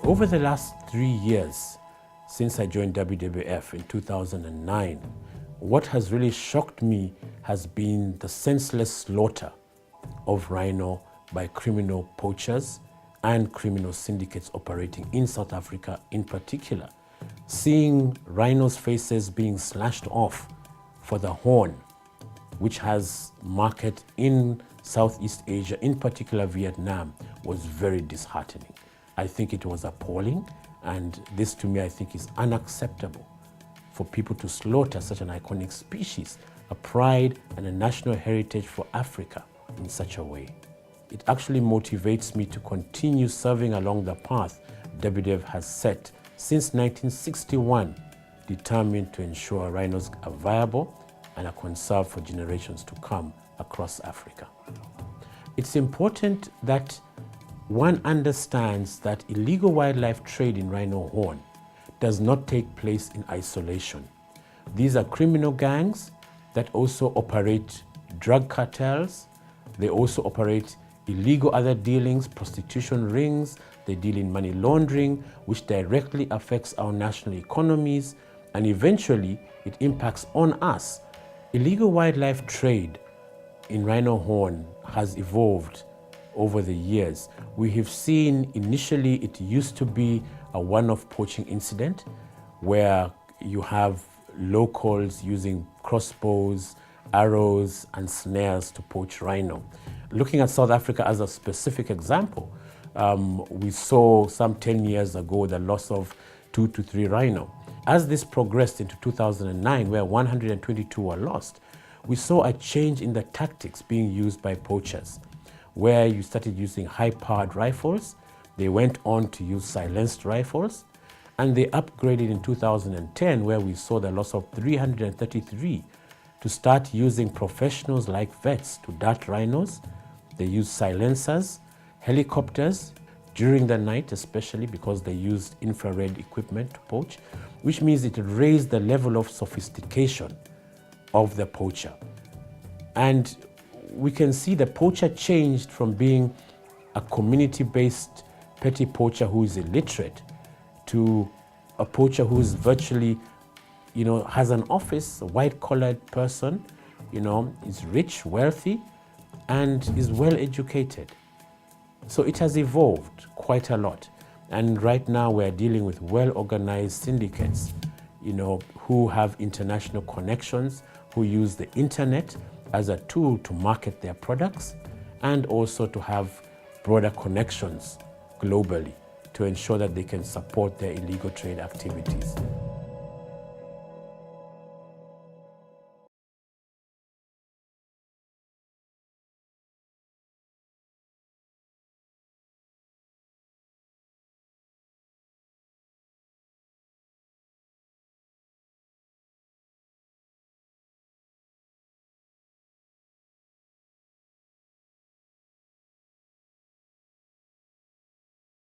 Over the last 3 years, since I joined WWF in 2009, what has really shocked me has been the senseless slaughter of rhino by criminal poachers and criminal syndicates operating in South Africa in particular. Seeing rhinos' faces being slashed off for the horn, which has market in Southeast Asia, in particular Vietnam, was very disheartening. I think it was appalling, and this to me I think is unacceptable for people to slaughter such an iconic species, a pride and a national heritage for Africa in such a way. It actually motivates me to continue serving along the path WWF has set since 1961, determined to ensure rhinos are viable and are conserved for generations to come across Africa. It's important that one understands that illegal wildlife trade in rhino horn does not take place in isolation. These are criminal gangs that also operate drug cartels. They also operate illegal other dealings, prostitution rings. They deal in money laundering, which directly affects our national economies, and eventually it impacts on us. Illegal wildlife trade in rhino horn has evolved over the years. We have seen initially it used to be a one-off poaching incident where you have locals using crossbows, arrows, and snares to poach rhino. Looking at South Africa as a specific example, we saw some 10 years ago the loss of 2 to 3 rhino. As this progressed into 2009, where 122 were lost, we saw a change in the tactics being used by poachers, where you started using high-powered rifles. They went on to use silenced rifles, and they upgraded in 2010, where we saw the loss of 333, to start using professionals like vets to dart rhinos. They used silencers, helicopters, during the night especially, because they used infrared equipment to poach, which means it raised the level of sophistication of the poacher. And we can see the poacher changed from being a community-based petty poacher who is illiterate to a poacher who is virtually, has an office, a white-collared person, is rich, wealthy, and is well-educated. So it has evolved quite a lot. And right now we're dealing with well-organized syndicates, who have international connections, who use the internet as a tool to market their products and also to have broader connections globally to ensure that they can support their illegal trade activities.